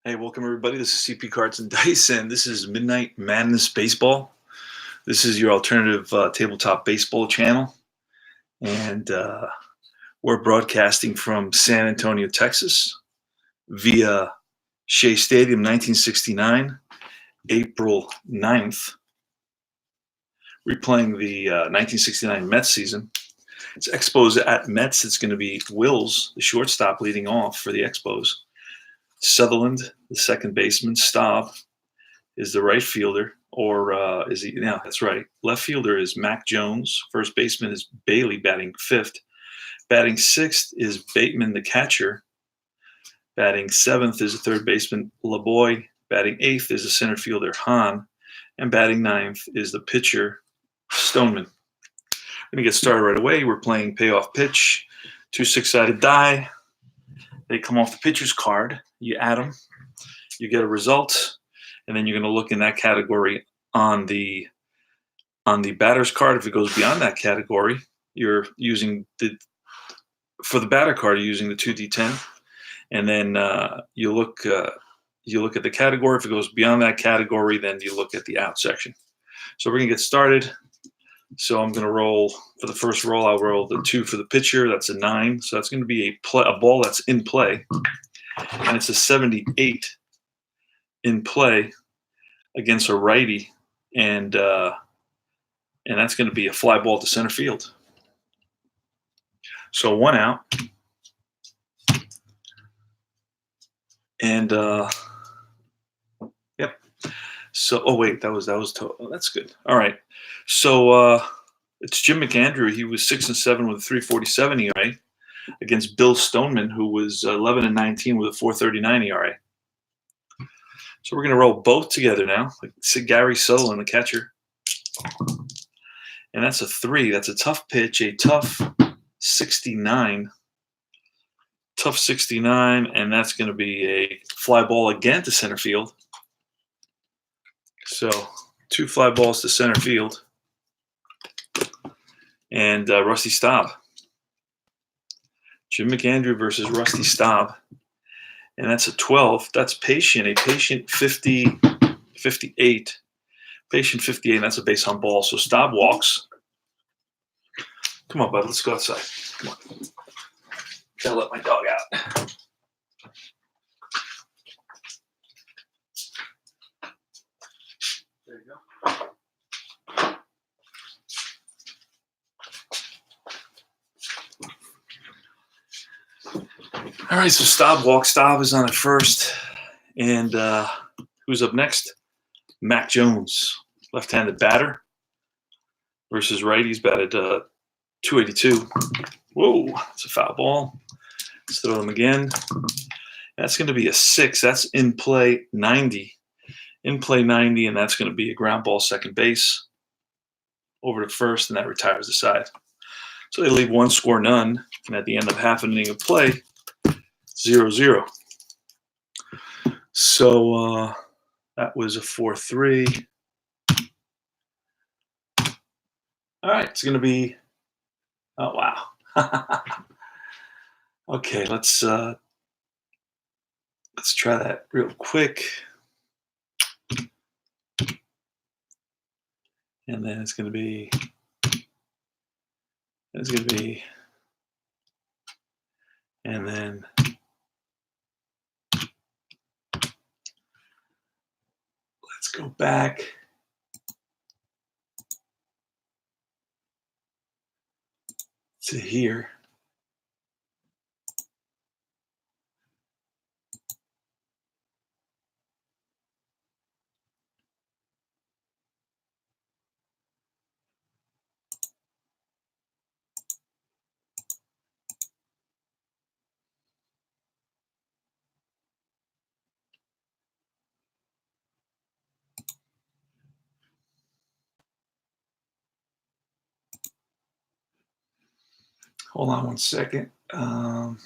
Hey, welcome everybody. This is CP Cards and Dice, and this is Midnight Madness Baseball. This is your alternative tabletop baseball channel, and we're broadcasting from San Antonio, Texas, via Shea Stadium, 1969, April 9th, replaying the 1969 Mets season. It's Expos at Mets. It's going to be Wills, the shortstop, leading off for the Expos. Sutherland, the second baseman. Staub is the right fielder, or is he? No, that's right. Left fielder is Mac Jones. First baseman is Bailey, batting fifth. Batting sixth is Bateman, the catcher. Batting seventh is the third baseman, LeBoy. Batting eighth is the center fielder, Hahn. And batting ninth is the pitcher, Stoneman. We're going to get started right away. We're playing Payoff Pitch. 2 6-sided die. They come off the pitcher's card. You add them. You get a result. And then you're going to look in that category on the batter's card. If it goes beyond that category, you're using for the batter card, you're using the 2d10. And then you look at the category. If it goes beyond that category, then you look at the out section. So we're going to get started. So I'm going to roll, for the first roll, I'll roll the 2 for the pitcher. That's a 9. So that's going to be a ball that's in play. And it's a 78 in play against a righty. And that's going to be a fly ball to center field. So 1 out. And yep. So, oh wait, that was total. That's good. All right. So it's Jim McAndrew. He was 6-7 with a 3.47 ERA against Bill Stoneman, who was 11-19 with a 4.39 ERA. So we're going to roll both together now. Like Gary Sutherland, the catcher. And that's a 3. That's a tough pitch, a tough 69. Tough 69, and that's going to be a fly ball again to center field. So 2 fly balls to center field. And Rusty Staub. Jim McAndrew versus Rusty Staub. And that's a 12. That's Patient, a Patient 58. Patient 58, and that's a base on ball. So Staub walks. Come on, bud. Let's go outside. Come on. Gotta let my dog out. There you go. All right, so Staub walks. Staub is on at first. And who's up next? Mac Jones, left-handed batter versus righties, batted 282. Whoa, that's a foul ball. Let's throw them again. That's going to be a 6. That's in play 90. In play 90, and that's going to be a ground ball second base over to first, and that retires the side. So they leave one score, none, and at the end of half an inning of play, 0-0. So that was a 4-3. All right, it's going to be. Oh wow. Okay, let's try that real quick. And then it's going to be, and then let's go back to here. Hold on one second. All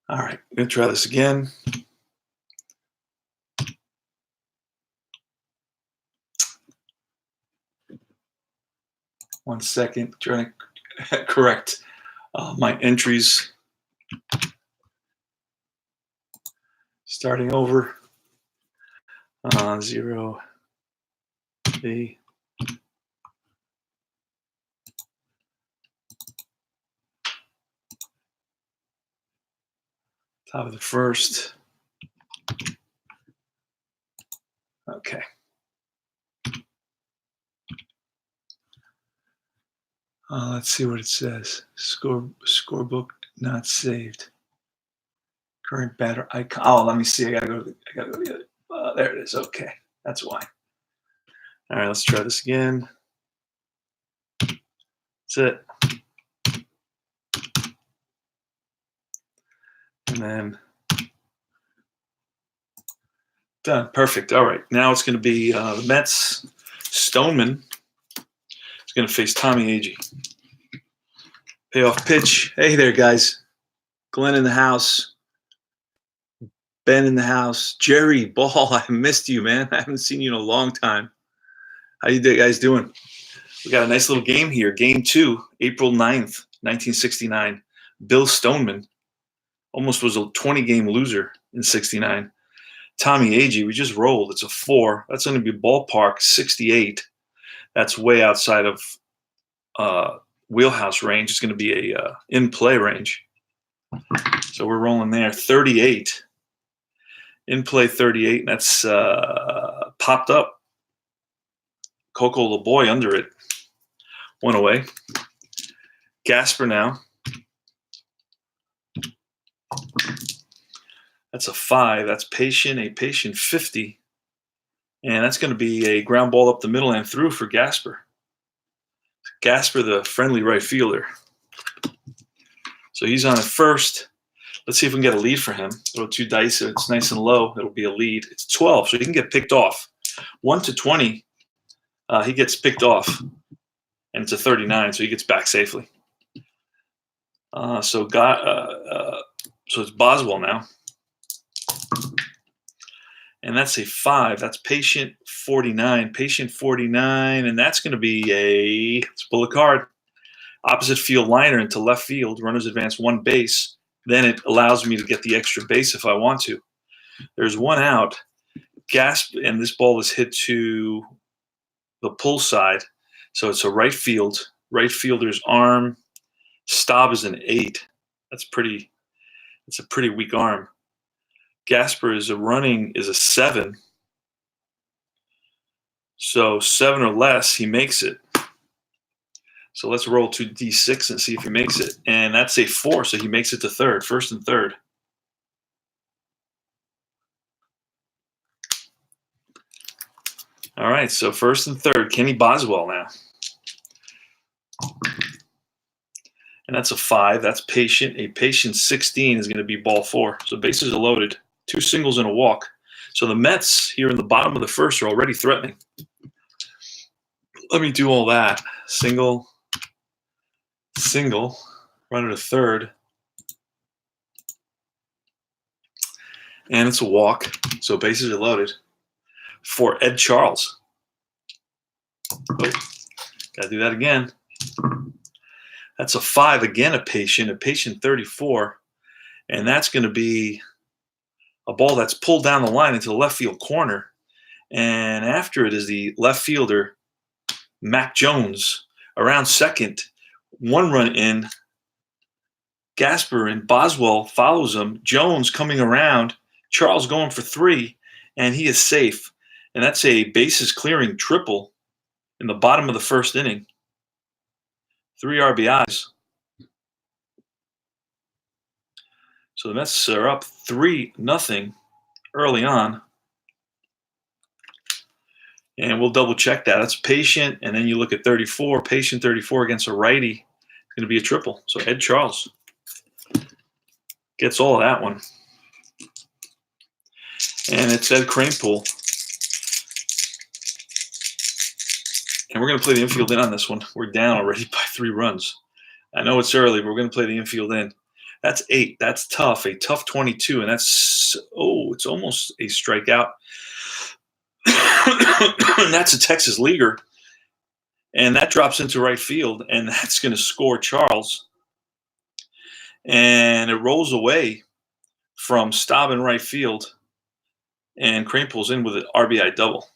right, I'm going to try this again. One second, trying to correct my entries. Starting over. 0, B. Top of the first. Okay. Let's see what it says. Scorebook not saved. Current batter icon. Oh, let me see. I gotta go to the other. There it is. Okay, that's why. All right, let's try this again. That's it. And then done. Perfect. All right, now it's going to be the Mets. Stoneman is going to face Tommy Agee. Payoff pitch. Hey there, guys. Glenn in the house. Ben in the house. Jerry Ball, I missed you, man. I haven't seen you in a long time. How you guys doing? We got a nice little game here. Game 2, April 9th, 1969. Bill Stoneman almost was a 20-game loser in 69. Tommy Agee, we just rolled. It's a 4. That's going to be ballpark 68. That's way outside of wheelhouse range. It's going to be a in-play range. So we're rolling there. 38. In-play 38, and that's popped up. Coco LeBoy under it. One away. Gasper now. That's a 5. That's a patient 50. And that's going to be a ground ball up the middle and through for Gasper. Gasper, the friendly right fielder. So he's on at first. Let's see if we can get a lead for him. Throw 2 dice. If it's nice and low, it'll be a lead. It's 12, so he can get picked off. 1 to 20, he gets picked off. And it's a 39, so he gets back safely. So it's Boswell now. And that's a 5. That's patient 49. Patient 49, and that's going to be let's pull a card. Opposite field liner into left field. Runners advance 1 base. Then it allows me to get the extra base if I want to. There's 1 out. Gasp, and this ball is hit to the pull side. So it's a right field. Right fielder's arm. Staub is an 8. It's a pretty weak arm. Gasper is a 7. So 7 or less, he makes it. So let's roll 2d6 and see if he makes it. And that's a 4, so he makes it to third, first and third. All right, so first and third, Kenny Boswell now. And that's a 5. That's patient. A patient 16 is going to be ball 4. So bases are loaded. 2 singles and a walk. So the Mets here in the bottom of the first are already threatening. Let me do all that. Single, single, runner to third. And it's a walk. So bases are loaded for Ed Charles. Oh, got to do that again. That's a 5, again a patient 34. And that's going to be a ball that's pulled down the line into the left field corner. And after it is the left fielder, Mac Jones, around second. 1 run in. Gasper and Boswell follows him. Jones coming around. Charles going for 3. And he is safe. And that's a bases clearing triple in the bottom of the first inning. 3 RBIs. So the Mets are up 3-0 early on. And we'll double check that. That's patient. And then you look at 34. Patient 34 against a righty. It's going to be a triple. So Ed Charles gets all of that one. And it's Ed Kranepool. And we're going to play the infield in on this one. We're down already by 3 runs. I know it's early, but we're going to play the infield in. That's 8. That's tough. A tough 22. And that's, it's almost a strikeout. And that's a Texas leaguer. And that drops into right field. And that's going to score Charles. And it rolls away from Staub in right field. And Kranepool's in with an RBI double.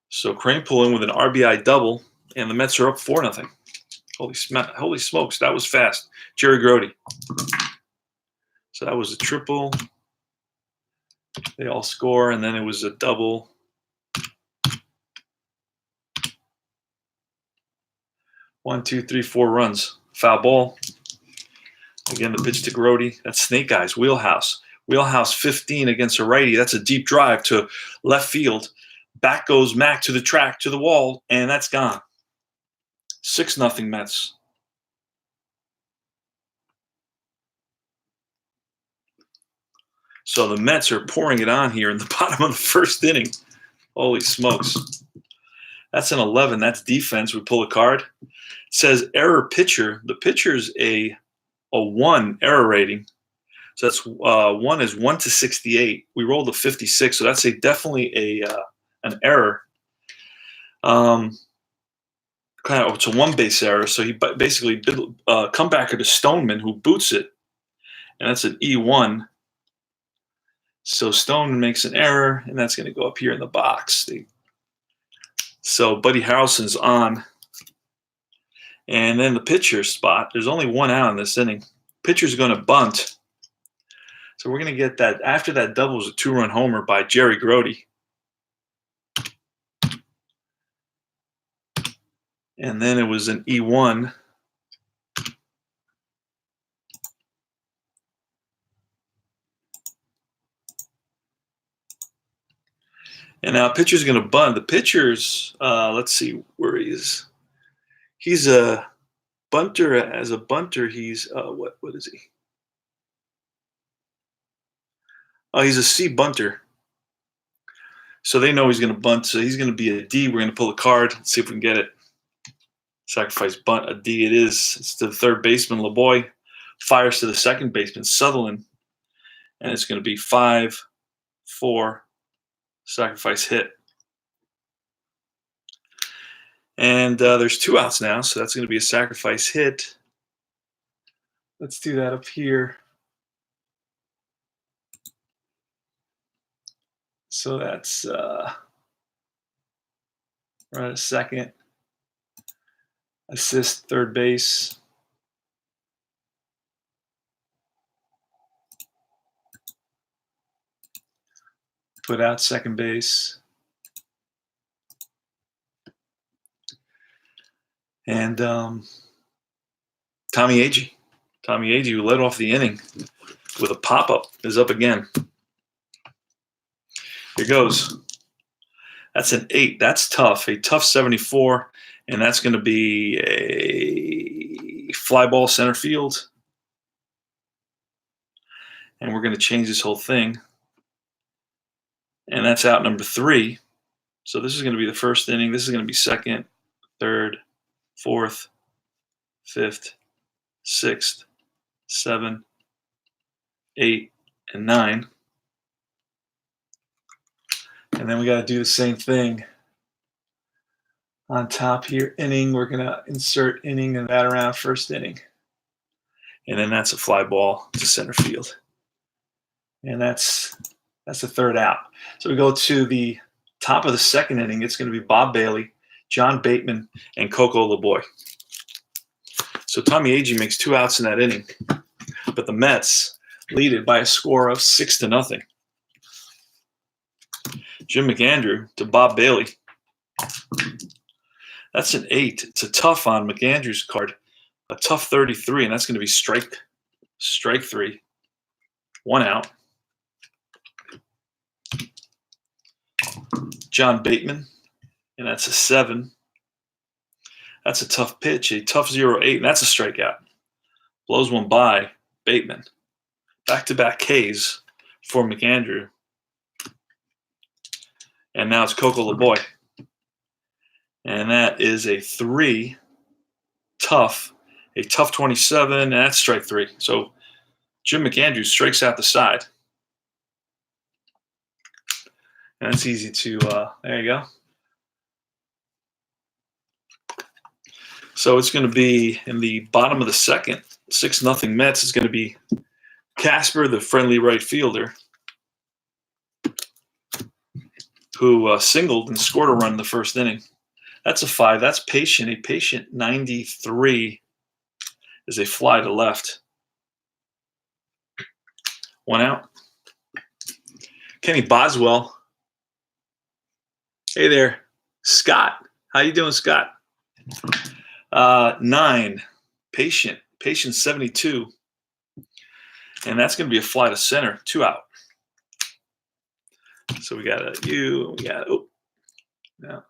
So Kranepool in with an RBI double. And the Mets are up 4-0. Holy smokes, that was fast. Jerry Grody. So that was a triple. They all score, and then it was a double. One, two, three, 4 runs. Foul ball. Again, the pitch to Grody. That's Snake Eyes, wheelhouse. Wheelhouse 15 against a righty. That's a deep drive to left field. Back goes Mac to the track, to the wall, and that's gone. 6-0 Mets. So the Mets are pouring it on here in the bottom of the first inning. Holy smokes. That's an 11. That's defense. We pull a card. It says error pitcher. The pitcher's a 1 error rating. So that's 1 is 1 to 68. We rolled a 56, so that's definitely an error. It's a 1-base error. So he basically did a comebacker to Stoneman, who boots it, and that's an E1. So Stoneman makes an error, and that's going to go up here in the box. So Buddy Harrelson's on. And then the pitcher spot, there's only 1 out in this inning. Pitcher's going to bunt. So we're going to get that. After that double was a 2-run homer by Jerry Grody. And then it was an E1. And now pitcher's going to bunt. The pitcher's, let's see where he is. He's a bunter. As a bunter, he's, what is he? Oh, he's a C bunter. So they know he's going to bunt. So he's going to be a D. We're going to pull a card. Let's see if we can get it. Sacrifice bunt, a D it is. It's to the third baseman, LeBoy. Fires to the second baseman, Sutherland. And it's going to be 5-4. Sacrifice hit. And there's 2 outs now, so that's going to be a sacrifice hit. Let's do that up here. So that's right a second. Assist third base. Put out second base. And Tommy Agee. Tommy Agee, who led off the inning with a pop-up, is up again. Here goes. That's an 8. That's tough. A tough 74, and that's going to be a fly ball center field. And we're going to change this whole thing. And that's out number 3. So this is going to be the first inning. This is going to be second, third, fourth, fifth, sixth, 7, 8, and 9. And then we got to do the same thing on top here. Inning, we're going to insert inning and that around first inning. And then that's a fly ball to center field. And that's the third out. So we go to the top of the second inning. It's going to be Bob Bailey, John Bateman, and Coco LeBoy. So Tommy Agee makes 2 outs in that inning. But the Mets lead it by a score of 6-0. Jim McAndrew to Bob Bailey. That's an 8. It's a tough on McAndrew's card. A tough 33, and that's going to be strike 3. 1 out. John Bateman, and that's a 7. That's a tough pitch, a tough 0-8, and that's a strikeout. Blows one by Bateman. Back-to-back Ks for McAndrew. And now it's Coco LeBoy. And that is a 3. Tough. A tough 27, and that's strike 3. So Jim McAndrew strikes out the side. And that's easy to, there you go. So it's going to be in the bottom of the second, 6-0 Mets. It's going to be Casper, the friendly right fielder, who singled and scored a run in the first inning. That's a 5. That's patient. A patient 93 is a fly to left. 1 out. Kenny Boswell. Hey there, Scott. How you doing, Scott? 9. Patient 72. And that's going to be a fly to center. 2 out. So we got no.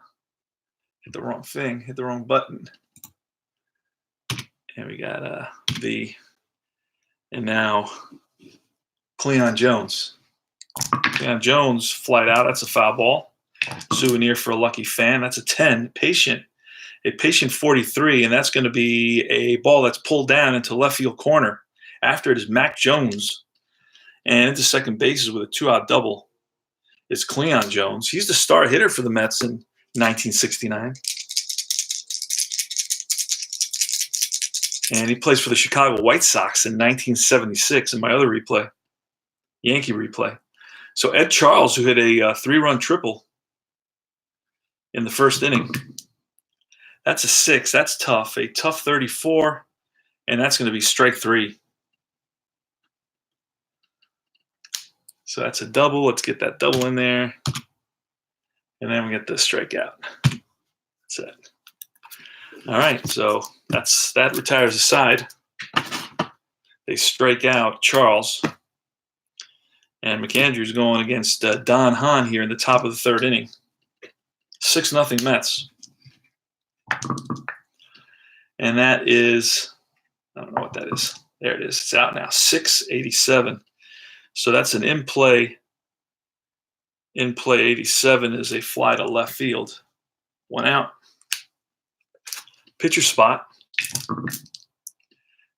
Hit the wrong thing. Hit the wrong button. And we got B. And now Cleon Jones. Cleon Jones flied out. That's a foul ball. Souvenir for a lucky fan. That's a 10. A patient 43, and that's going to be a ball that's pulled down into left field corner. After it is Mac Jones. And into second bases with a 2-out double is Cleon Jones. He's the star hitter for the Mets in 1969. And he plays for the Chicago White Sox in 1976 in my other replay, Yankee replay. So Ed Charles, who hit a 3-run triple in the first inning. That's a 6. That's tough. A tough 34, and that's going to be strike 3. So that's a double. Let's get that double in there. And then we get the strikeout. That's it. All right, so that retires the side. They strike out Charles. And McAndrew's going against Don Hahn here in the top of the third inning. 6-0 Mets. And that is, I don't know what that is. There it is. It's out now. 687. So that's an in-play. In-play 87 is a fly to left field. 1 out. Pitcher spot.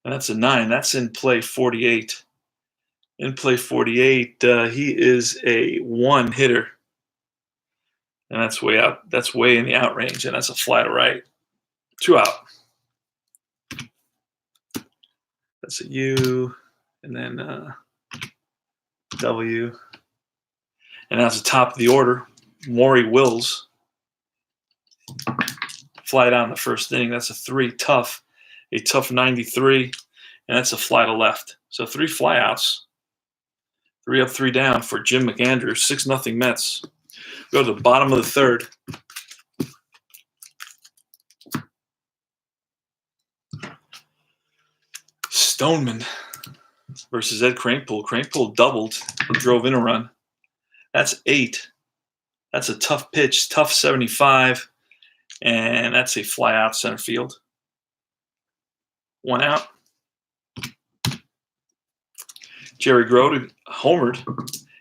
And that's a 9. That's in play 48. In play 48, he is a 1 hitter. And that's way out. That's way in the out range, and that's a fly to right. 2 out. That's a U, and then W. And that's the top of the order. Maury Wills. Fly down the first inning. That's a 3 tough. A tough 93, and that's a fly to left. So 3 flyouts. 3 up, 3 down for Jim McAndrew. 6-0 Mets. Go to the bottom of the third. Stoneman versus Ed Kranepool. Kranepool doubled and drove in a run. That's 8. That's a tough pitch, tough 75, and that's a fly out center field. 1 out. Jerry Grote homered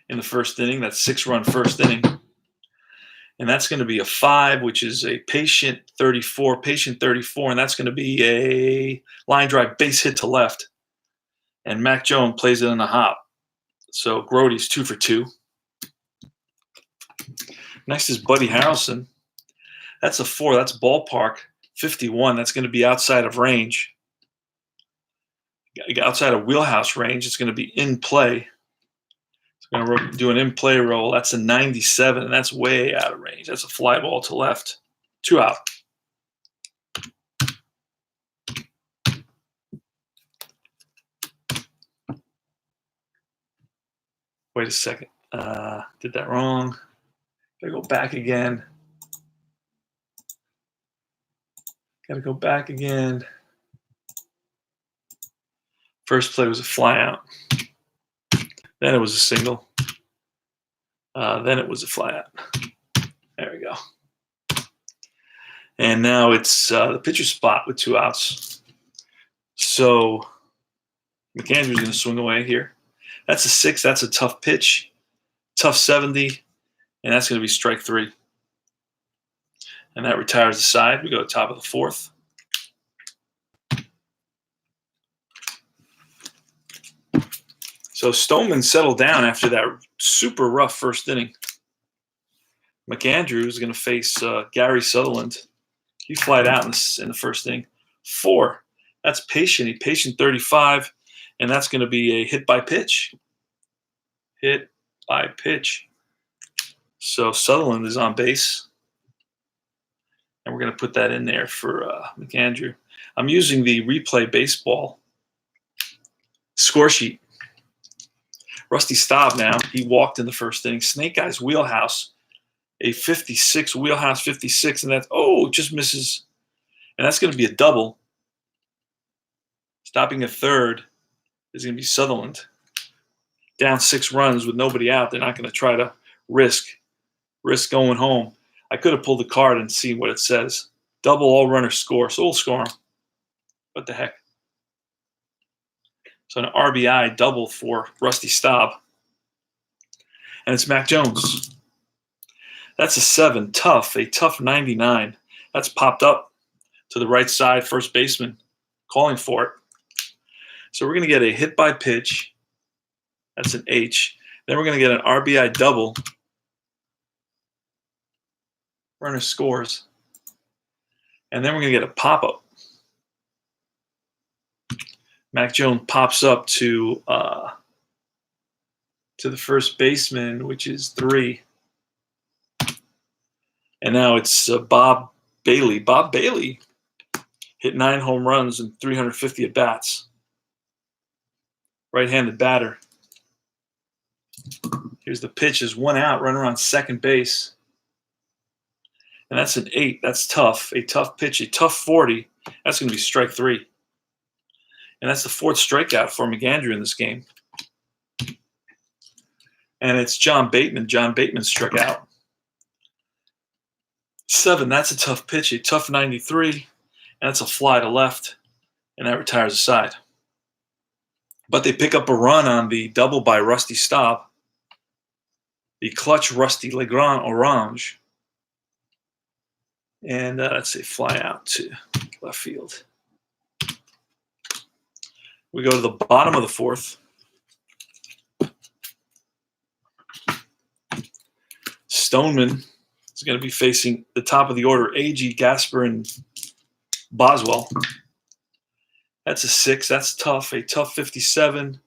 in the first inning. That's 6-run first inning. And that's going to be a 5, which is a patient 34, and that's going to be a line drive base hit to left. And Mac Jones plays it in a hop. So Grote's 2 for 2. Next is Buddy Harrelson. That's a 4. That's ballpark 51. That's going to be outside of range. Outside of wheelhouse range, it's going to be in play. It's going to do an in play roll. That's a 97, and that's way out of range. That's a fly ball to left. 2 out. Wait a second. Did that wrong. Gotta go back again. First play was a fly out. Then it was a single. Then it was a fly out. There we go. And now it's the pitcher spot with 2 outs. So McAndrew's going to swing away here. That's a 6. That's a tough pitch. Tough 70. And that's going to be strike 3. And that retires the side. We go to top of the 4th. So Stoneman settled down after that super rough first inning. McAndrew is going to face Gary Sutherland. He flied out in the first inning. 4. That's patient. He patient 35, and that's going to be a hit by pitch. Hit by pitch. So Sutherland is on base, and we're going to put that in there for McAndrew. I'm using the Replay Baseball score sheet. Rusty Staub now. He walked in the first inning. Snake Eyes wheelhouse, a 56, wheelhouse 56, and that's, just misses. And that's going to be a double. Stopping at third is going to be Sutherland. Down 6 runs with nobody out. They're not going to try to risk going home. I could have pulled the card and seen what it says. Double, all runners score. So we'll score them. What the heck? So an RBI double for Rusty Staub. And it's Mac Jones. That's a 7. Tough. A tough 99. That's popped up to the right side. First baseman calling for it. So we're going to get a hit by pitch. That's an H. Then we're going to get an RBI double. Runner scores. And then we're going to get a pop-up. Mac Jones pops up to the first baseman, which is 3. And now it's Bob Bailey. Bob Bailey hit 9 home runs and 350 at-bats. Right-handed batter. Here's the pitch. Is 1 out, runner on second base. And that's an 8. That's tough. A tough pitch, a tough 40. That's going to be strike 3. And that's the 4th strikeout for McAndrew in this game. And it's John Bateman. John Bateman struck out. 7, that's a tough pitch, a tough 93. And that's a fly to left. And that retires the side. But they pick up a run on the double by Rusty Staub. The clutch Rusty Legrand Orange. And that's a fly out to left field. We go to the bottom of the 4th. Stoneman is going to be facing the top of the order, A.G., Gasper, and Boswell. That's a 6. That's tough. A tough 57.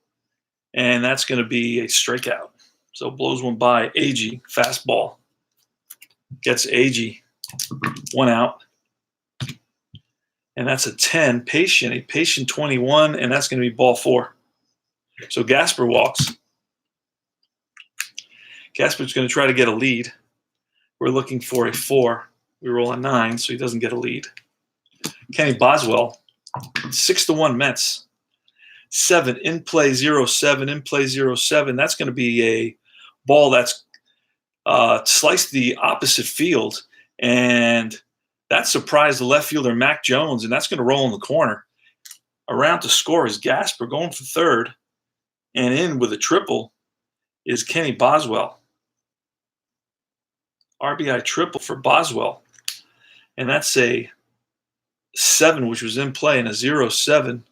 And that's going to be a strikeout. So blows one by. A.G., fastball. Gets A.G. 1 out. And that's a 10. Patient. A patient 21. And that's going to be ball 4. So Gasper walks. Gasper's going to try to get a lead. We're looking for a 4. We roll a 9, so he doesn't get a lead. Kenny Boswell, 6-1 Mets. 7, in play 0-7, in play 0-7. That's going to be a ball that's sliced the opposite field, and that surprised the left fielder Mac Jones, and that's going to roll in the corner. Around to score is Gasper going for third, and in with a triple is Kenny Boswell. RBI triple for Boswell, and that's a 7, which was in play, and a 0-7.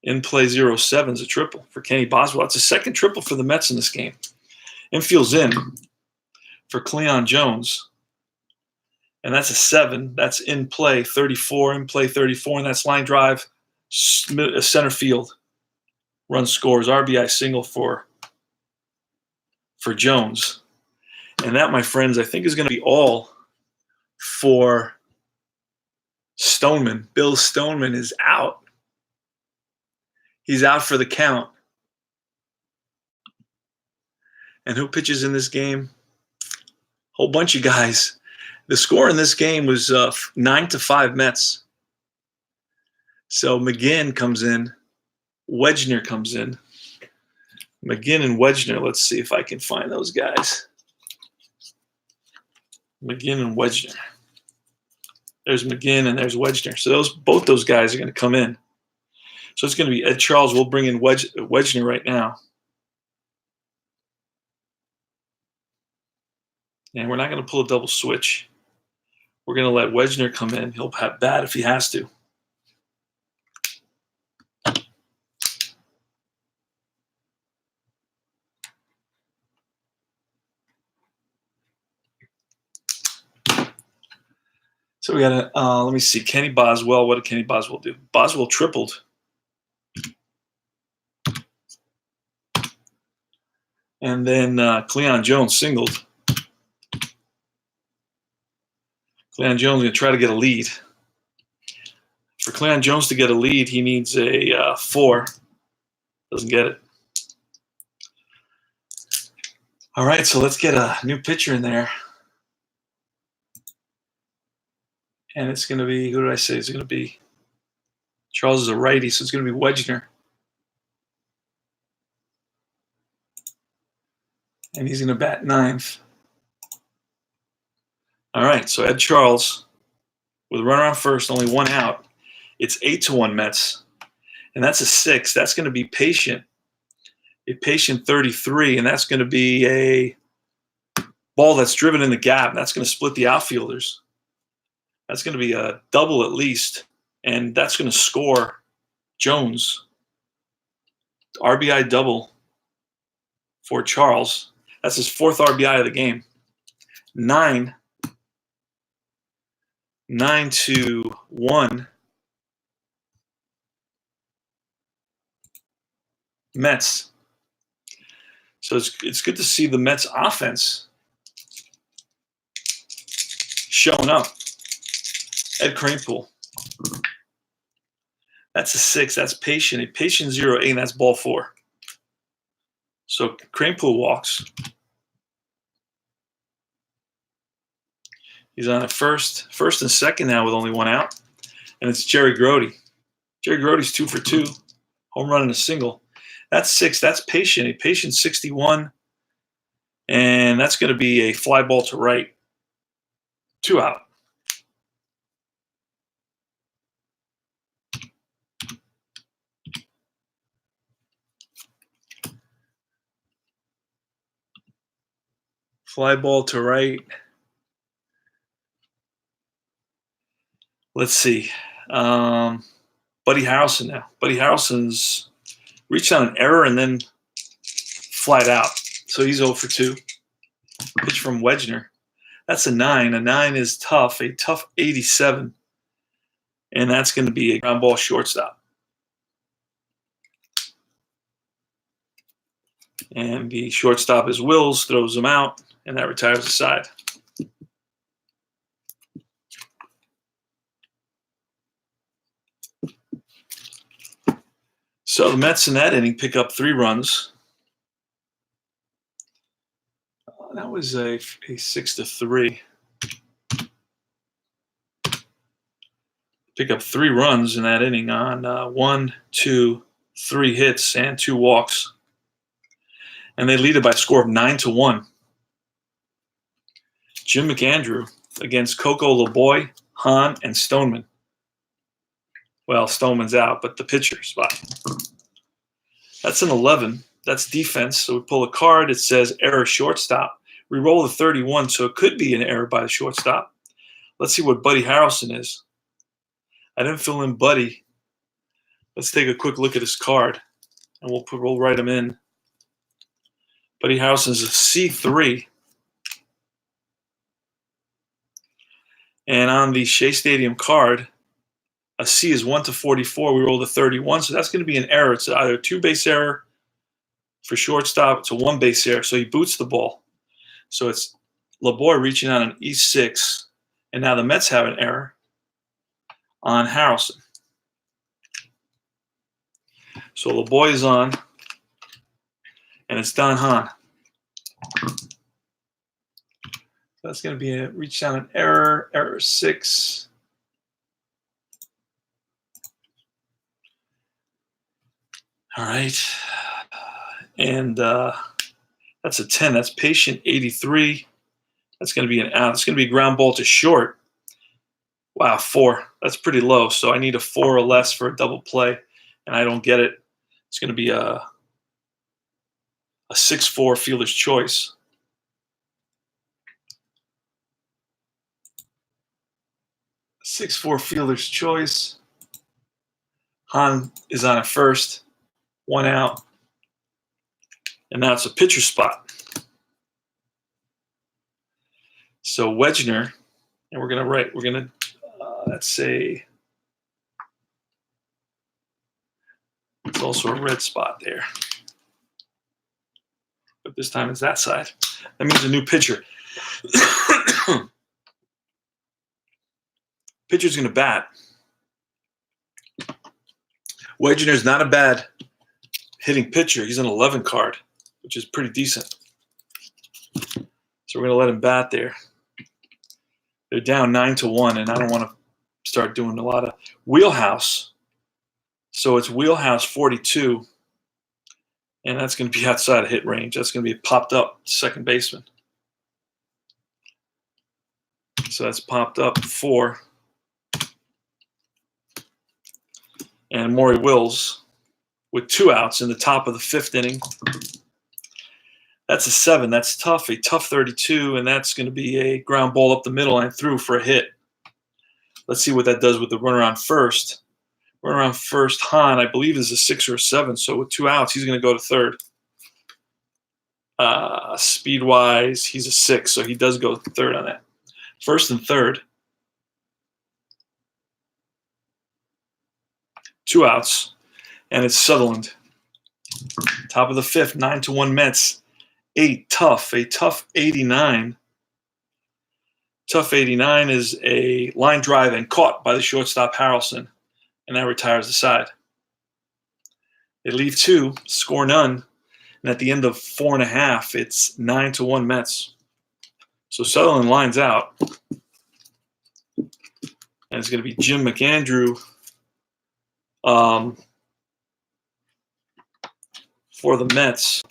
In play 0-7 is a triple for Kenny Boswell. It's a second triple for the Mets in this game. Infield's in for Cleon Jones, and that's a 7. That's in play 34, in play 34, and that's line drive, center field. Run scores, RBI single for Jones. And that, my friends, I think is going to be all for Stoneman. Bill Stoneman is out. He's out for the count. And who pitches in this game? Whole bunch of guys. The score in this game was 9-5 Mets. So McGinn comes in. Wedgner comes in. McGinn and Wedgner. Let's see if I can find those guys. McGinn and Wedgner. There's McGinn and there's Wedgner. So both those guys are going to come in. So it's going to be Ed Charles. We'll bring in Wedgner right now. And we're not going to pull a double switch. We're going to let Wedgner come in. He'll bat if he has to. So we got to, let me see, Kenny Boswell. What did Kenny Boswell do? Boswell tripled. And then Cleon Jones singled. Cleon Jones is going to try to get a lead. For Cleon Jones to get a lead, he needs a 4. Doesn't get it. All right, so let's get a new pitcher in there. And it's going to be, who did I say? It's going to be, Charles is a righty, so it's going to be Wedgner. And he's going to bat 9th. All right, so Ed Charles with a runner on first, only 1 out. It's 8-1 Mets, and that's a 6. That's going to be Patient, a Patient 33, and that's going to be a ball that's driven in the gap. That's going to split the outfielders. That's going to be a double at least, and that's going to score Jones. RBI double for Charles. That's his 4th RBI of the game. 9-1 Mets. So it's good to see the Mets offense showing up. Ed Kranepool. That's a 6. That's Patient. A Patient 0-8, and that's ball 4. So Kranepool walks. He's on at first and second now with only 1 out. And it's Jerry Grody. Jerry Grody's 2 for 2. Home run and a single. That's 6. That's Patient. A Patient 61. And that's going to be a fly ball to right. 2 out. Fly ball to right. Let's see. Buddy Harrelson now. Buddy Harrelson's reached on an error and then flied out. So he's 0 for 2. Pitch from Wedgner. That's a 9. A 9 is tough. A tough 87. And that's going to be a ground ball shortstop. And the shortstop is Wills, throws him out, and that retires the side. So the Mets in that inning pick up 3 runs. That was a 6-3. Pick up 3 runs in that inning on 1, 2, 3 hits and 2 walks. And they lead it by a score of 9-1. Jim McAndrew against Coco LeBoy, Hahn, and Stoneman. Well, Stoneman's out, but the pitcher spot. That's an 11. That's defense. So we pull a card. It says error shortstop. We roll the 31, so it could be an error by the shortstop. Let's see what Buddy Harrelson is. I didn't fill in Buddy. Let's take a quick look at his card, and we'll write him in. Buddy Harrelson is a C3. And on the Shea Stadium card, a C is 1 to 44. We roll the 31, so that's going to be an error. It's either a 2-base error for shortstop. It's a 1-base error, so he boots the ball. So it's LeBoy reaching out on E6, and now the Mets have an error on Harrelson. So LeBoy is on, and it's Don Hahn. That's going to be a reach down an error 6. All right. And that's a 10. That's patient 83. That's going to be an out. It's going to be a ground ball to short. Wow, 4. That's pretty low. So I need a 4 or less for a double play, and I don't get it. It's going to be a 6-4 fielder's choice. Six-four fielder's choice. Hahn is on at first. 1 out. And now it's a pitcher spot. So Wedgener, and we're going to let's say, it's also a red spot there. But this time it's that side. That means a new pitcher. Pitcher's going to bat. Wedgener's not a bad hitting pitcher. He's an 11 card, which is pretty decent. So we're going to let him bat there. They're down 9-1, and I don't want to start doing a lot of wheelhouse. So it's wheelhouse 42, and that's going to be outside of hit range. That's going to be a popped up second baseman. So that's popped up 4. And Maury Wills with 2 outs in the top of the 5th inning. That's a 7. That's tough, a tough 32, and that's going to be a ground ball up the middle and through for a hit. Let's see what that does with the runner on first. Runner on first, Hahn, I believe, is a 6 or a 7, so with 2 outs, he's going to go to third. Speed-wise, he's a 6, so he does go third on that. First and third. 2 outs, and it's Sutherland. Top of the 5th, 9-1 Mets. A tough 89. Tough 89 is a line drive and caught by the shortstop Harrelson, and that retires the side. They leave 2, score none, and at the end of 4.5, it's 9-1 Mets. So Sutherland lines out, and it's going to be Jim McAndrew for the Mets.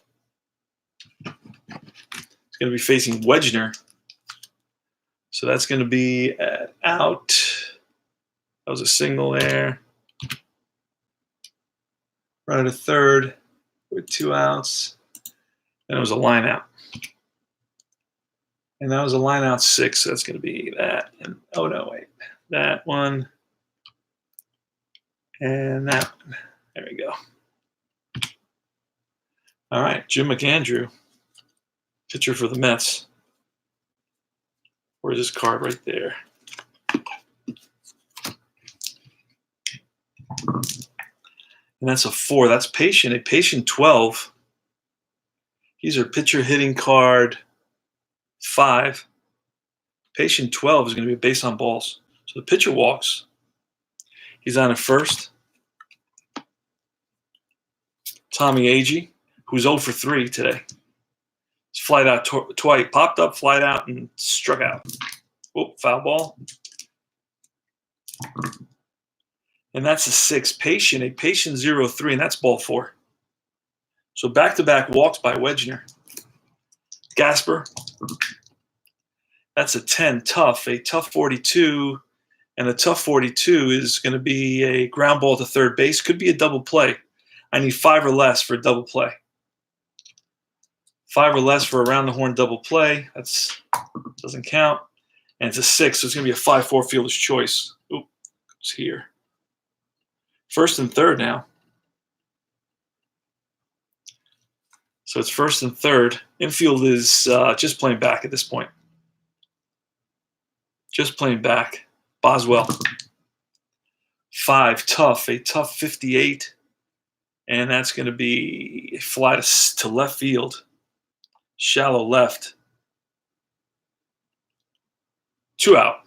It's going to be facing Wedgener. So that's going to be out. That was a single there. Runner to third with 2 outs. And it was a line out. And that was a line out 6. So that's going to be that. And oh no, wait. That one. And that one. There we go. All right, Jim McAndrew, pitcher for the Mets. Where's his card? Right there. And that's a 4. That's patient. A patient 12. These are pitcher hitting card 5. Patient 12 is going to be a base on balls. So the pitcher walks. He's on at first. Tommy Agee, who's 0 for 3 today. He's flied out twice, popped up, flied out, and struck out. Oh, foul ball. And that's a 6. Patient, a patient 0-3, and that's ball 4. So back-to-back walks by Wedgener. Gasper. That's a 10, tough, a tough 42. And the tough 42 is going to be a ground ball to third base. Could be a double play. I need 5 or less for a double play. 5 or less for a round the horn double play. That's doesn't count. And it's a 6, so it's going to be a 5-4 fielder's choice. Oop, it's here. First and third now. So it's first and third. Infield is just playing back at this point. Just playing back. Boswell. 5, tough, a tough 58. And that's going to be a fly to left field. Shallow left. 2 out.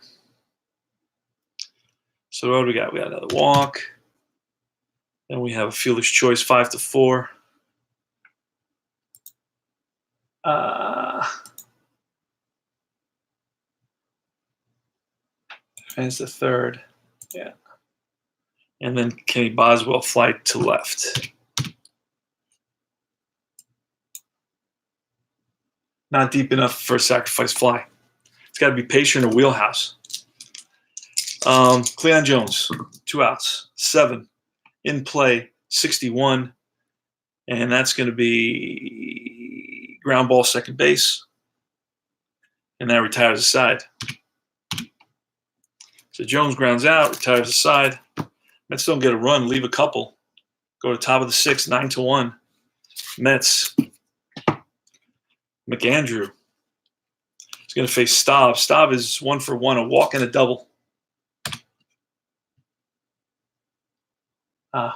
So what do we got? We got another walk. Then we have a fielder's choice, 5-4. Fans to third. Yeah. And then Kenny Boswell fly to left. Not deep enough for a sacrifice fly. It's got to be patient or wheelhouse. Cleon Jones, 2 outs, 7. In play, 61. And that's going to be ground ball second base. And that retires the side. So Jones grounds out, retires the side. Mets don't get a run, leave a couple. Go to top of the 6th, 9-1. Mets. McAndrew is going to face Staub. Staub is 1 for 1, a walk and a double. Gotta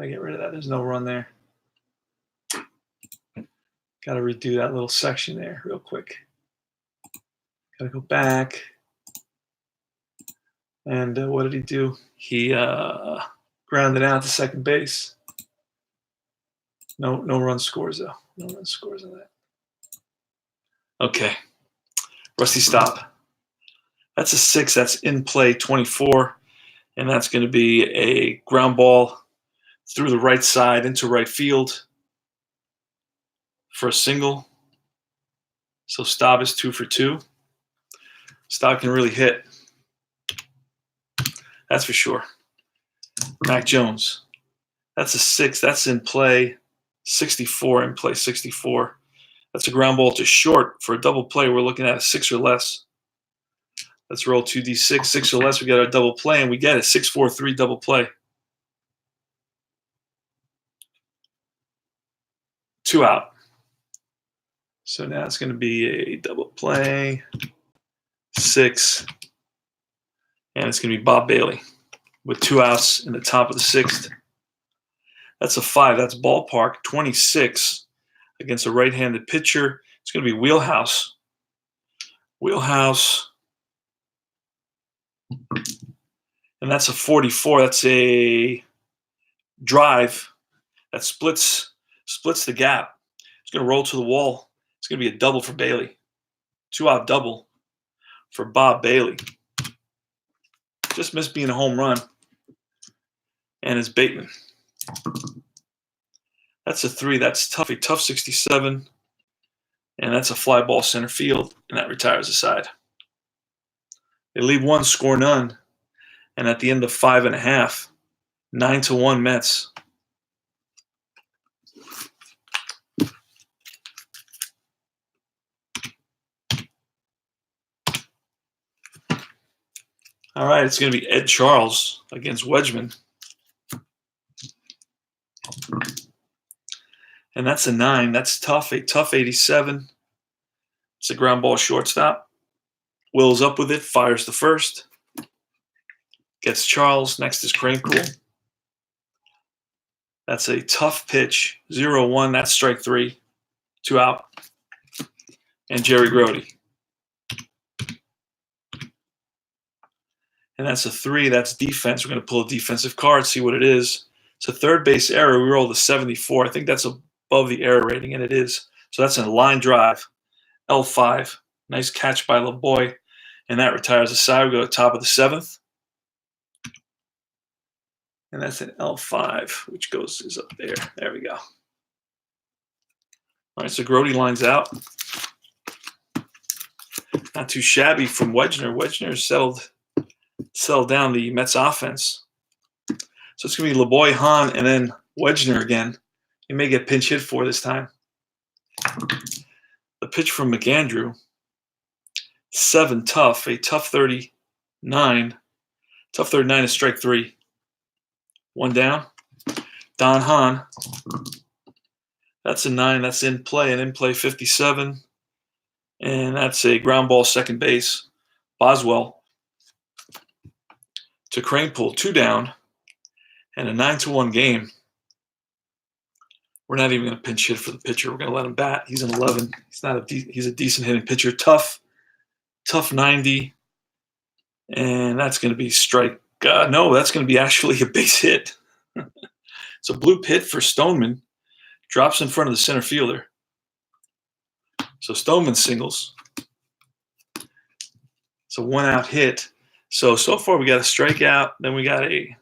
get rid of that. There's no run there. Gotta redo that little section there real quick. Gotta go back. And what did he do? He grounded out to second base. No run scores though. No run scores on that. Okay. Rusty Staub. That's a 6. That's in play, 24. And that's going to be a ground ball through the right side into right field for a single. So Staub is 2 for 2. Staub can really hit. That's for sure. Mac Jones. That's a 6. That's in play, 64. In play, 64. That's a ground ball to short. For a double play, we're looking at a 6 or less. Let's roll 2d6. 6 or less, we get our double play, and we get a 6-4-3 double play. 2 out. So now it's going to be a double play, 6, and it's going to be Bob Bailey with 2 outs in the top of the 6th. That's a 5. That's ballpark, 26 against a right-handed pitcher. It's going to be wheelhouse. Wheelhouse. And that's a 44. That's a drive that splits the gap. It's going to roll to the wall. It's going to be a double for Bailey. 2-out double for Bob Bailey. Just missed being a home run. And it's Bateman. That's a 3. That's tough. A tough 67. And that's a fly ball center field. And that retires the side. They leave 1, score none. And at the end of 5.5, 9-1 Mets. All right, it's going to be Ed Charles against Wedgman. And that's a 9. That's tough. A tough 87. It's a ground ball shortstop. Will's up with it, fires the first. Gets Charles. Next is Cranecool. That's a tough pitch. 0-1. That's strike 3. 2 out. And Jerry Grody. And that's a 3. That's defense. We're going to pull a defensive card, see what it is. It's a third base error. We rolled a 74. I think that's above the error rating, and it is. So that's a line drive. L5. Nice catch by LeBoy. And that retires the side. We go to the top of the 7th. And that's an L5, which is up there. There we go. All right, so Grody lines out. Not too shabby from Wedgener. Wedgener settled down the Mets offense. So it's going to be LeBoy, Hahn, and then Wedgener again. He may get pinch hit for this time. The pitch from McAndrew. 7 tough, a tough 39. Tough 39 is strike 3. 1 down. Don Hahn. That's a 9. That's in play. And in play 57. And that's a ground ball second base. Boswell to Kranepool. 2 down. And a 9-1 game. We're not even going to pinch hit for the pitcher. We're going to let him bat. He's an 11. He's a decent hitting pitcher. Tough 90. And that's going to be strike. No, that's going to be actually a base hit. It's a blue hit for Stoneman. Drops in front of the center fielder. So Stoneman singles. It's a 1-out hit. So far we got a strikeout. Then we got a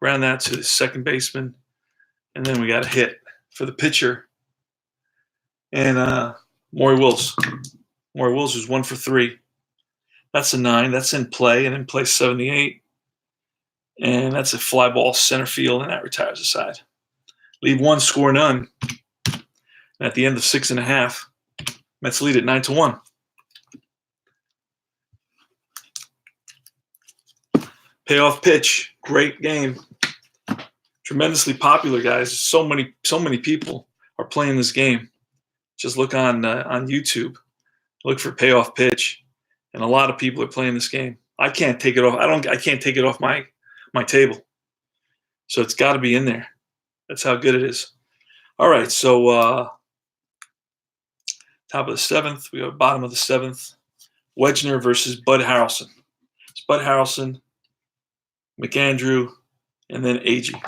ground that to the second baseman. And then we got a hit for the pitcher. And Maury Wills. Maury Wills was 1 for 3. That's a 9. That's in play. And in play 78. And that's a fly ball center field. And that retires the side. Leave 1, score none. And at the end of 6.5, Mets lead at 9-1. Payoff pitch. Great game. Tremendously popular, guys. So many people are playing this game. Just look on YouTube. Look for Payoff pitch, and a lot of people are playing this game. I can't take it off. I can't take it off my table. So it's got to be in there. That's how good it is. All right, so top of the 7th. We have bottom of the 7th. Wedgener versus Bud Harrelson. It's Bud Harrelson, McAndrew, and then Agee.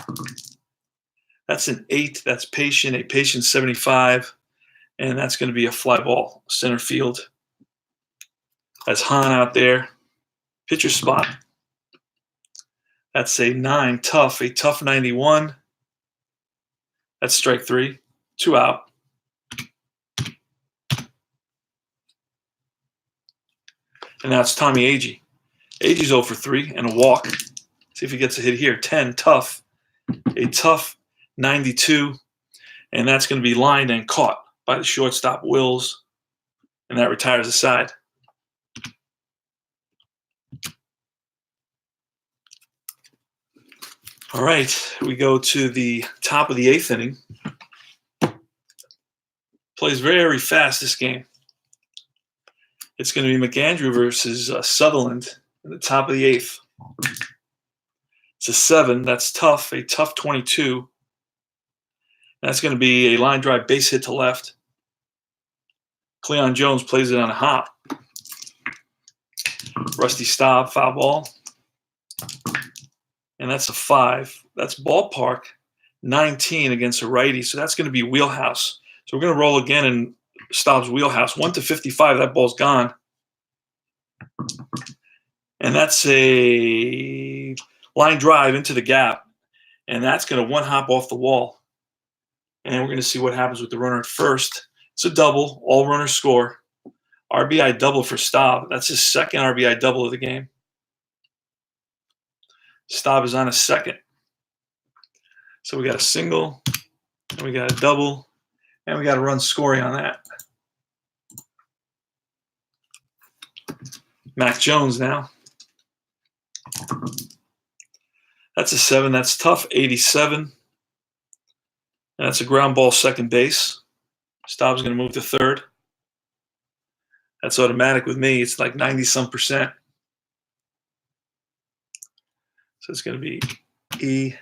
That's an 8. That's patient. A patient 75. And that's going to be a fly ball center field. That's Hahn out there. Pitcher spot. That's a 9. Tough. A tough 91. That's strike 3. 2 out. And now it's Tommy Agee. Agee's 0 for 3 and a walk. See if he gets a hit here. 10. Tough. A tough 92. And that's going to be lined and caught by the shortstop, Wills. And that retires the side. All right, we go to the top of the 8th inning. Plays very fast, this game. It's going to be McAndrew versus Sutherland in the top of the 8th. It's a 7. That's tough. A tough 22. That's going to be a line drive base hit to left. Cleon Jones plays it on a hop. Rusty Staub, foul ball. And that's a 5. That's ballpark 19 against a righty. So that's going to be wheelhouse. So we're going to roll again in Staub's wheelhouse. 1 to 55. That ball's gone. And that's a line drive into the gap. And that's going to 1-hop off the wall. And we're going to see what happens with the runner at first. It's a double. All runners score. RBI double for Staub. That's his second RBI double of the game. Staub is on a second. So we got a single, and we got a double, and we got a run scoring on that. Mac Jones now. That's a 7. That's tough. 87. And that's a ground ball second base. Staub's going to move to third. That's automatic with me. It's like 90-some%. So it's going to be E,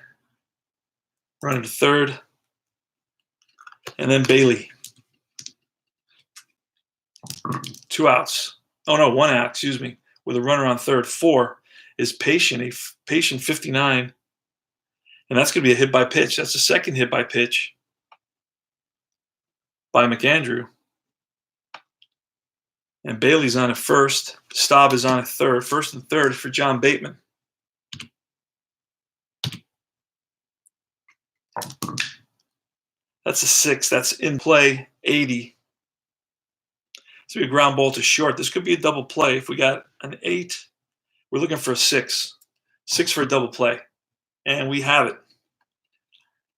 running to third, and then Bailey. 2 outs. Oh, no, 1 out, excuse me, with a runner on third. 4 is Patient, a Patient 59. And that's going to be a hit by pitch. That's the second hit by pitch by McAndrew. And Bailey's on at first. Staub is on at third. First and third for John Bateman. That's a 6. That's in play 80. This would be a ground ball to short. This could be a double play. If we got an 8, we're looking for a 6. 6 for a double play. And we have it.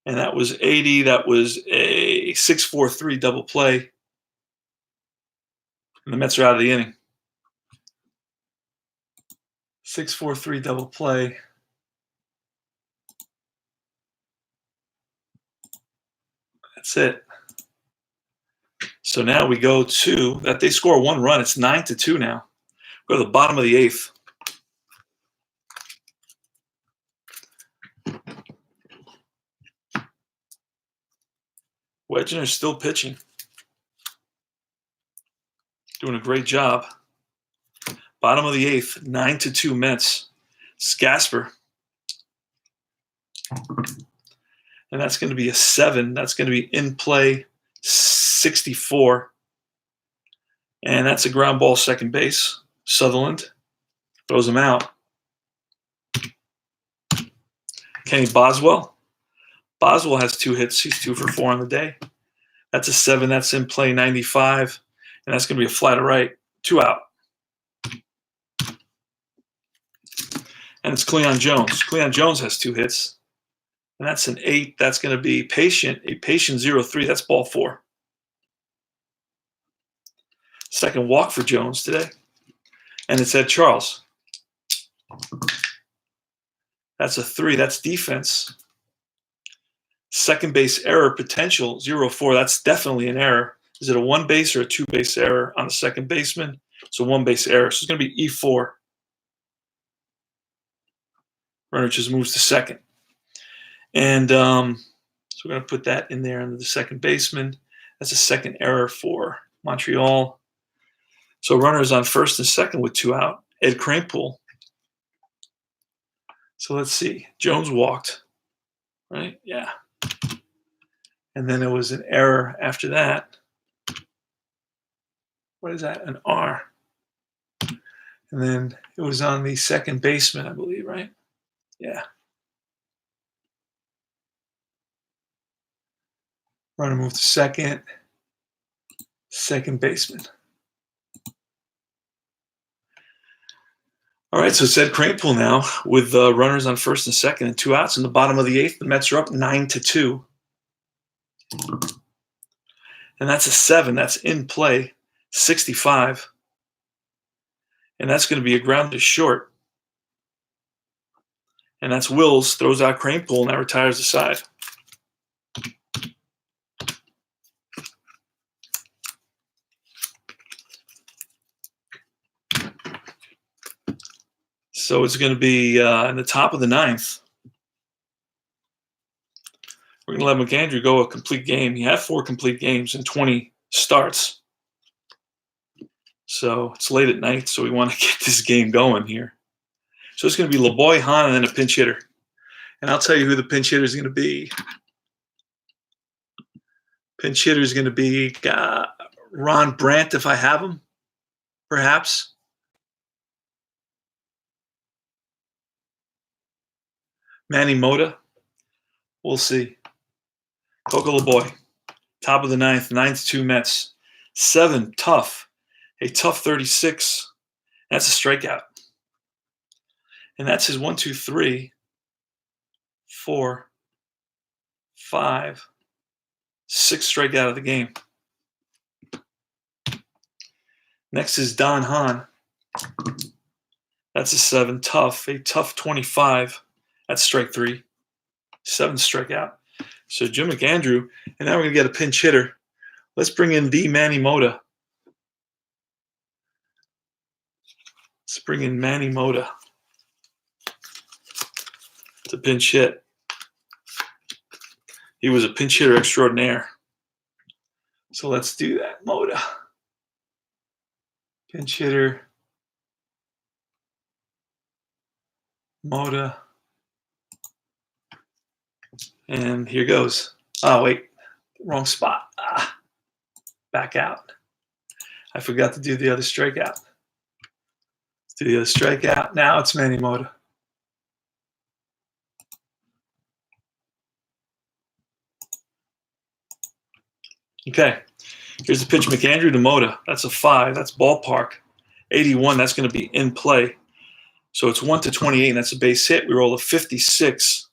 And that was 80. That was a 6-4-3 double play. And the Mets are out of the inning. 6-4-3 double play. That's it. So now we go to that. They score 1 run. It's 9-2 now. Go to the bottom of the 8th. Wedgener's still pitching. Doing a great job. Bottom of the 8th, 9-2 Mets. It's Gasper. And that's going to be a 7. That's going to be in play 64. And that's a ground ball second base. Sutherland throws him out. Kenny Boswell. Boswell has 2 hits. He's 2 for 4 on the day. That's a 7. That's in play 95. And that's going to be a fly to right. 2 out. And it's Cleon Jones. Cleon Jones has 2 hits. And that's an 8. That's going to be patient. A patient 0-3. That's ball 4. Second walk for Jones today. And it's Ed Charles. That's a 3. That's defense. Second base error potential 0-4. That's definitely an error. Is it a 1 base or a 2 base error on the second baseman? It's a 1 base error. So it's going to be E4. Runner just moves to second. And so we're going to put that in there under the second baseman. That's a second error for Montreal. So runners on first and second with 2 out. Ed Kranepool. So let's see. Jones walked, right? Yeah. And then there was an error after that. What is that? An R. And then it was on the second baseman, I believe, right? Yeah. Runner moved to second. Second baseman. All right, so it's Ed Kranepool now with runners on first and second and 2 outs. In the bottom of the 8th, the Mets are up 9-2. And that's a 7. That's in play 65. And that's going to be a ground to short. And that's Wills, throws out Kranepool, and that retires the side. So it's going to be in the top of the 9th. We're going to let McAndrew go a complete game. He had 4 complete games in 20 starts. So it's late at night, so we want to get this game going here. So it's going to be LeBoy, Hahn, and then a pinch hitter. And I'll tell you who the pinch hitter is going to be. Pinch hitter is going to be Ron Brandt, if I have him, perhaps. Manny Mota. We'll see. Coco LeBoy. Top of the 9th, 9-2 Mets. 7, tough. A tough 36. That's a strikeout. And that's his 1, 2, 3, 4, 5, 6 strikeout of the game. Next is Don Hahn. That's a 7, tough. A tough 25. That's strike 3. 7 strikeout. So Jim McAndrew, and now we're going to get a pinch hitter. Let's bring in the Manny Mota. Let's bring in Manny Mota to pinch hit. He was a pinch hitter extraordinaire. So let's do that. Mota. Pinch hitter. Mota. And here goes. Oh, wait. Wrong spot. Back out. I forgot to do the other strikeout. Let's do the other strikeout. Now it's Manny Mota. Okay. Here's the pitch, McAndrew to Mota. That's a 5. That's ballpark. 81, that's going to be in play. So it's 1-28, and that's a base hit. We roll a 56.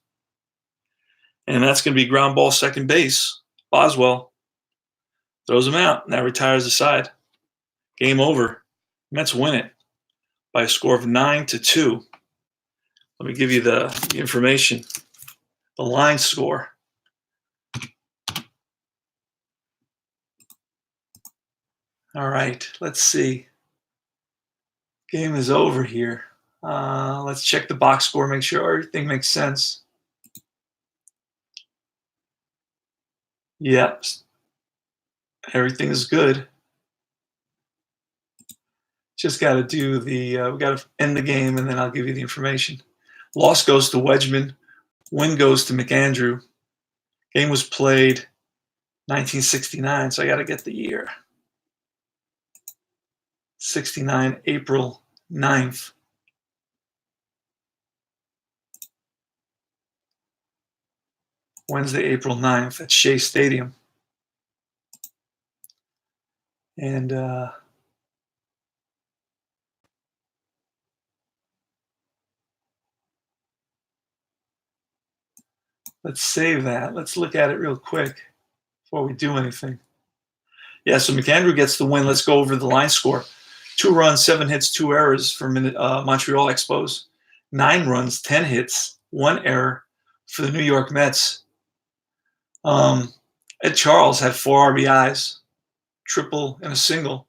And that's going to be ground ball second base. Boswell throws him out, and that retires the side. Game over. Mets win it by a score of 9-2. Let me give you the information. The line score. All right, let's see. Game is over here. Let's check the box score, make sure everything makes sense. Yep, everything is good. Just got to do the, we got to end the game, and then I'll give you the information. Loss goes to Wedgman. Win goes to McAndrew. Game was played 1969, so I got to get the year. 69, April 9th. Wednesday, April 9th at Shea Stadium. And let's save that. Let's look at it real quick before we do anything. Yeah, so McAndrew gets the win. Let's go over the line score. 2 runs, 7 hits, 2 errors for Montreal Expos. 9 runs, 10 hits, 1 error for the New York Mets. Ed Charles had 4 RBIs, triple and a single.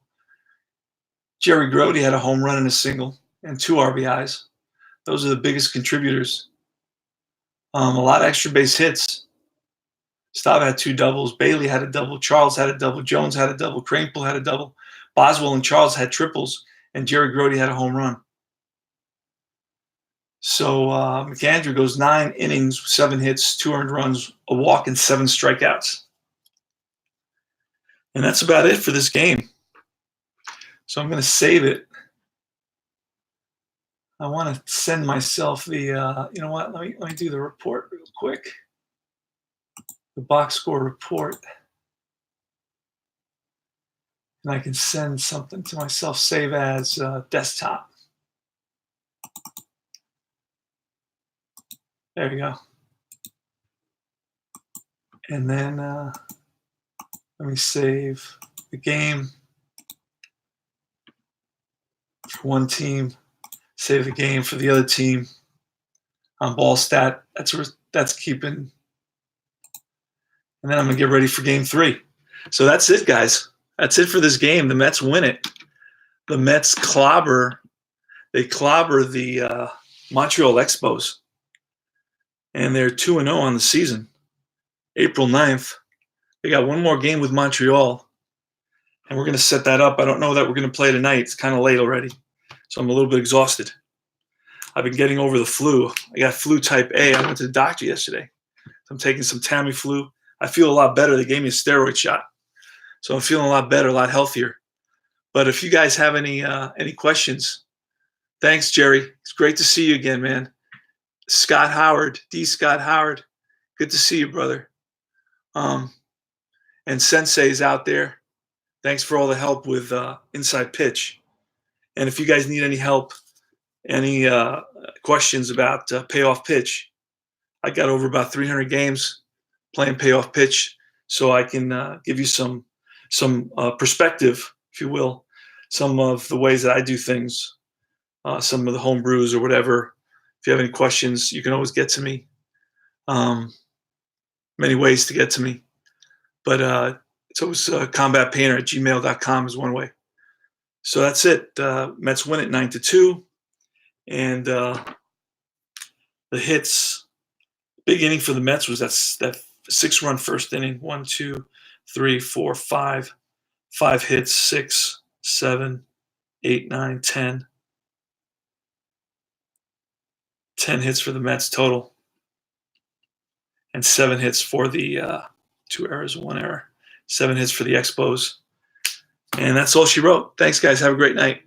Jerry Grote had a home run and a single and 2 RBIs. Those are the biggest contributors. A lot of extra base hits. Staub had 2 doubles. Bailey had a double. Charles had a double. Jones had a double. Kranepool had a double. Boswell and Charles had triples, and Jerry Grote had a home run. So McAndrew goes 9 innings, 7 hits, 2 earned runs, a walk, and 7 strikeouts. And that's about it for this game. So I'm going to save it. I want to send myself the, you know what, let me do the report real quick. The box score report. And I can send something to myself, save as desktop. There you go. And then let me save the game for one team, save the game for the other team on ball stat. That's keeping. And then I'm going to get ready for game 3. So that's it, guys. That's it for this game. The Mets win it. The Mets clobber. They clobber the Montreal Expos. And they're 2-0 on the season. April 9th. They got one more game with Montreal. And we're going to set that up. I don't know that we're going to play tonight. It's kind of late already. So I'm a little bit exhausted. I've been getting over the flu. I got flu type A. I went to the doctor yesterday. So I'm taking some Tamiflu. I feel a lot better. They gave me a steroid shot. So I'm feeling a lot better, a lot healthier. But if you guys have any questions, thanks, Jerry. It's great to see you again, man. Scott Howard, D. Scott Howard, good to see you, brother. And Sensei's out there. Thanks for all the help with Inside Pitch. And if you guys need any help, any questions about Payoff Pitch, I got over about 300 games playing Payoff Pitch, so I can give you some perspective, if you will, some of the ways that I do things, some of the home brews or whatever. If you have any questions, you can always get to me. Many ways to get to me. But it's always combatpainter@gmail.com is one way. So that's it. Mets win it 9-2. And the hits, big inning for the Mets was that 6-run first inning. 1, 2, 3, 4, 5. 5 hits, 6, 7, 8, 9, 10. 10 hits for the Mets total. And 7 hits for the 2 errors, 1 error. 7 hits for the Expos. And that's all she wrote. Thanks, guys. Have a great night.